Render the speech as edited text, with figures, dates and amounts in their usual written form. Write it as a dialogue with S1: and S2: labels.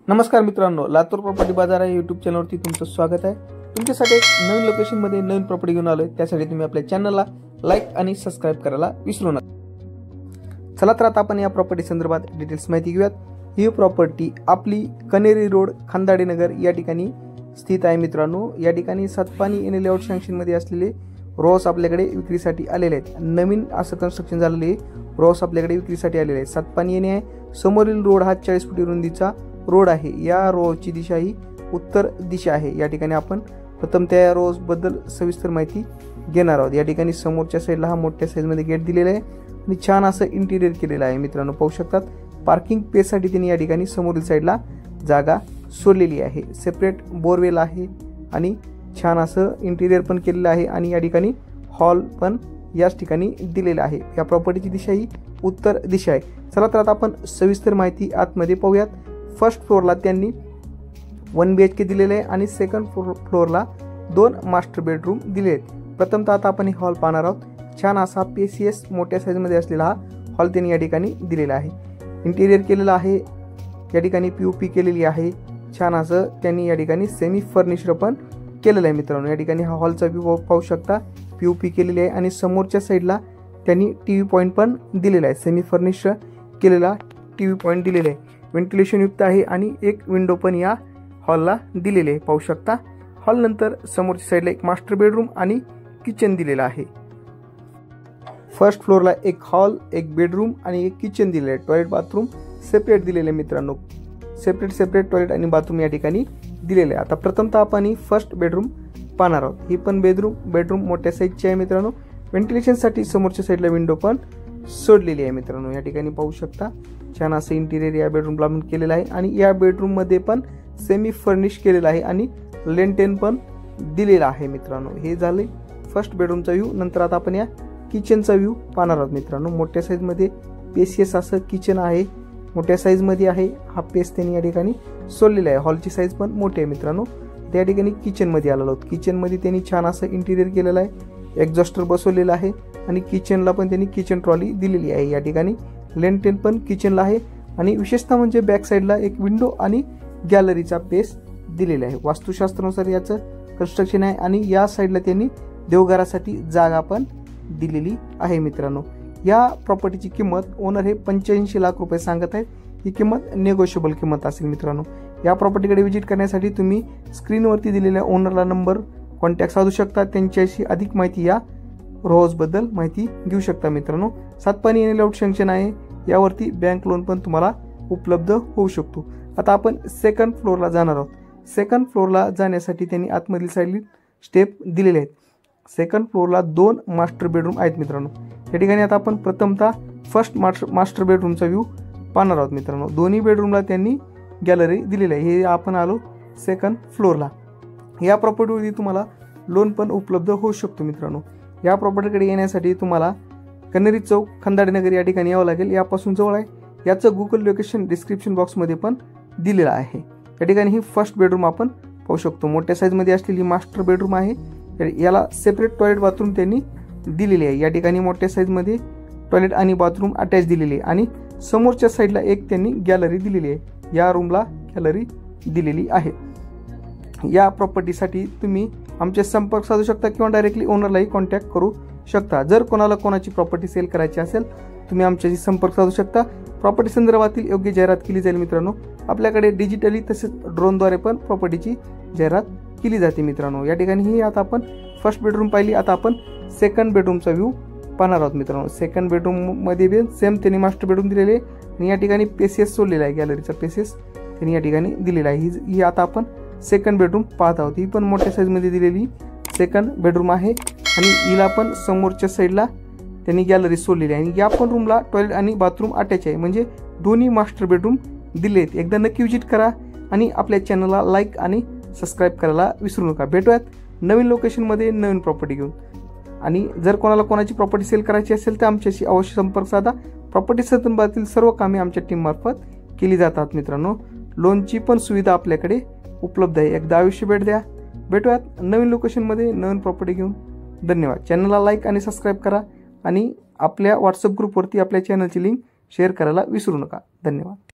S1: नमस्कार मित्रांनो, लातूर प्रॉपर्टी बाजार या यूट्यूब चॅनलवरती तुमचं स्वागत आहे। तुमच्यासाठी एक नवीन लोकेशनमध्ये नवीन प्रॉपर्टी घेऊन आलोय। त्यासाठी तुम्ही आपल्या चॅनलला लाईक आणि सबस्क्राइब करायला विसरू नका। चला तर आता आपण या प्रॉपर्टी संदर्भात डिटेल्स माहिती घेऊयात। ही प्रॉपर्टी आपली कनेरी रोड खांदाडे नगर या ठिकाणी स्थित आहे मित्रांनो। या ठिकाणी सातपानी एन लेआउट सँक्शन मध्ये असलेले रोज आपल्याकडे विक्रीसाठी आलेले आहेत। नवीन असं कन्स्ट्रक्शन झालेले रोज आपल्याकडे विक्रीसाठी आलेले आहेत। सातपानी एन आहे, समोरील रोड हा 40 फुटी रुंदीचा रोड आहे। या रोडची दिशा ही उत्तर दिशा आहे। या ठिकाणी आपण प्रथम त्या रोज बद्दल सविस्तर माहिती घेणार आहोत। या ठिकाणी समोरच्या साईडला हा मोठ्या साईज मध्ये गेट दिलेला आहे आणि छान असं इंटिरियर केलेलं आहे मित्रांनो। पाहू शकतात पार्किंग स्पेस साठी त्यांनी या ठिकाणी समोरील साईडला जागा सोडलेली आहे। सेपरेट बोरवेल आहे आणि छान असं इंटिरियर पण केलेलं आहे आणि या ठिकाणी हॉल पण याच ठिकाणी दिलेला आहे। या प्रॉपर्टीची दिशा ही उत्तर दिशा आहे। चला तर आता आपण सविस्तर माहिती आतमध्ये पाहूयात। फर्स्ट फ्लोअरला त्यांनी 1 BHK दिलेले आहे आणि सेकंड फ्लोअरला 2 मास्टर बेडरूम दिले आहेत। प्रथमतः आता आपण हॉल पाहणार आहोत। छान असा PCS मोठ्या साईज मध्ये असलेला हा हॉल त्यांनी या ठिकाणी दिलेला आहे। इंटिरियर केलेला आहे, या ठिकाणी POP केलेली आहे। छान असं त्यांनी या ठिकाणी सेमी फर्निश्ड पण केलेलं आहे मित्रांनो। या ठिकाणी हा हॉलचा व्ह्यू पाहू शकता, POP केलेली आहे आणि समोरच्या साईडला त्यांनी TV पॉइंट पण दिलेला आहे। सेमी फर्निश्ड केलेला TV पॉइंट दिलेला आहे। व्हेंटिलेशन युक्त आहे आणि एक विंडो पण या हॉलला दिलेले आहे। पाहू शकता हॉल नंतर समोरच्या साईडला एक मास्टर बेडरूम आणि किचन दिलेला आहे। फर्स्ट फ्लोअरला एक हॉल, एक बेडरूम आणि एक किचन दिलेले आहे। टॉयलेट बाथरूम सेपरेट दिलेले मित्रांनो। सेपरेट टॉयलेट आणि बाथरूम या ठिकाणी दिलेले आहे। आता प्रथमतः आपण ही फर्स्ट बेडरूम पाहणार आहोत। ही पण बेडरूम मोठ्या साईजची आहे मित्रांनो। व्हेंटिलेशन साठी समोरच्या साईडला विंडो पण सोडलेली आहे मित्रांनो। या ठिकाणी पाहू शकता छान असं इंटिरियर या बेडरूमला केलेलं आहे आणि या बेडरूम मध्ये पण सेमी फर्निश केलेलं आहे आणि लेंटेन पण दिलेला आहे मित्रांनो। हे झाले फर्स्ट बेडरूमचा व्ह्यू। नंतर आता आपण या किचनचा व्ह्यू पाहणार आहोत मित्रांनो। मोठ्या साईज मध्ये स्पेसियस असं किचन आहे, मोठ्या साईज मध्ये आहे। हा पेस त्यांनी या ठिकाणी सोडलेला आहे। हॉलची साईज पण मोठी आहे मित्रांनो। त्या ठिकाणी किचन मध्ये आलेलो आहोत। किचन मध्ये त्यांनी छान असं इंटिरियर केलेलं आहे, एक्झॉस्टर बसवलेला आहे आणि किचनला पण त्यांनी किचन ट्रॉली दिलेली आहे। या ठिकाणी लेंटेन पण किचनला आहे आणि विशेषतः म्हणजे बॅक साईडला एक विंडो आणि गॅलरीचा पेस दिलेला आहे। वास्तुशास्त्रानुसार याचं कन्स्ट्रक्शन आहे आणि या साईडला त्यांनी देवघरासाठी जागा पण दिलेली आहे मित्रांनो। या प्रॉपर्टीची किंमत ओनर हे 85 लाख रुपये सांगत आहेत। ही किंमत नेगोशिएबल किंमत असेल मित्रांनो। या प्रॉपर्टीकडे व्हिजिट करण्यासाठी तुम्ही स्क्रीनवरती दिलेल्या ओनरला नंबर कॉन्टॅक्ट साधू शकता। त्यांच्याशी अधिक माहिती या रोज बद्दल माहिती घेऊ शकता मित्रांनो। सातपानी एन लेआउट सँक्शन आहे, यावरती बँक लोन पण तुम्हाला उपलब्ध होऊ शकतो। आता आपण सेकंड फ्लोअरला जाणार आहोत। सेकंड फ्लोअरला जाण्यासाठी त्यांनी आतमधील साईडला स्टेप दिलेले आहेत। सेकंड फ्लोअरला 2 मास्टर बेडरूम आहेत मित्रांनो। या ठिकाणी आता आपण प्रथमतः फर्स्ट मास्टर बेडरूमचा व्ह्यू पाहणार आहोत मित्रांनो। दोन्ही बेडरूमला त्यांनी गॅलरी दिलेली आहे। हे आपण आलो सेकंड फ्लोअरला। या प्रॉपर्टीवरती तुम्हाला लोन पण उपलब्ध होऊ शकतो मित्रांनो। या प्रॉपर्टीकडे येण्यासाठी तुम्हाला कनेरी चौक खांदाडे नगर या ठिकाणी यावं लागेल। यापासून जवळ आहे। याचं गुगल लोकेशन डिस्क्रिप्शन बॉक्स मध्ये पण दिलेलं आहे। या ठिकाणी ही फर्स्ट बेडरूम आपण पाहू शकतो। मोठ्या साईज मध्ये असलेली मास्टर बेडरूम आहे। याला सेपरेट टॉयलेट बाथरूम त्यांनी दिलेली आहे। या ठिकाणी मोठ्या साईज मध्ये टॉयलेट आणि बाथरूम अटॅच दिलेली आहे आणि समोरच्या साईडला एक त्यांनी गॅलरी दिलेली आहे। या रूमला गॅलरी दिलेली आहे। या प्रॉपर्टीसाठी तुम्ही आमचे संपर्क साधू शकता किंवा डायरेक्टली ओनरलाही कॉन्टॅक्ट करू शकता। जर कोणाला कोणाची प्रॉपर्टी सेल करायची असेल तुम्ही आमच्याशी संपर्क साधू शकता। प्रॉपर्टी संदर्भातील योग्य जाहिरात केली जाईल मित्रांनो। आपल्याकडे डिजिटली तसेच ड्रोनद्वारे पण प्रॉपर्टीची जाहिरात केली जाते मित्रांनो। या ठिकाणी ही आता आपण फर्स्ट बेडरूम पाहिली। आता आपण सेकंड बेडरूमचा व्ह्यू पाहणार आहोत मित्रांनो। सेकंड बेडरूम मध्ये सेम त्यांनी मास्टर बेडरूम दिलेले आणि या ठिकाणी पेसेस सोडलेला आहे। गॅलरीचा पेसेस त्यांनी या ठिकाणी दिलेला आहे। ही आता आपण सेकंड बेडरूम पाहत आहोत। ही पण मोठ्या साईज मध्ये दिलेली सेकंड बेडरूम आहे आणि हिला पण समोरच्या साईडला त्यांनी गॅलरी सोडलेली आहे आणि या पण रूमला टॉयलेट आणि बाथरूम अटॅच आहे, म्हणजे दोन्ही मास्टर बेडरूम दिले आहेत। एकदा नक्की व्हिजिट करा आणि आपल्या चॅनलला लाईक आणि सबस्क्राईब करायला विसरू नका। भेटूयात नवीन लोकेशनमध्ये नवीन प्रॉपर्टी घेऊन। आणि जर कोणाला कोणाची प्रॉपर्टी सेल करायची असेल तर आमच्याशी अवश्य संपर्क साधा। प्रॉपर्टी संदर्भातील सर्व कामे आमच्या टीम मार्फत केली जातात मित्रांनो। लोनची पण सुविधा आपल्याकडे उपलब्ध आहे। एकदा अवश्य भेट द्या। भेटूयात नवीन लोकेशनमध्ये नवीन प्रॉपर्टी घेऊन। धन्यवाद। चॅनलला लाईक आणि सबस्क्राईब करा आणि आपल्या व्हॉट्सअप ग्रुपवरती आपल्या चॅनलची लिंक शेअर करायला विसरू नका। धन्यवाद।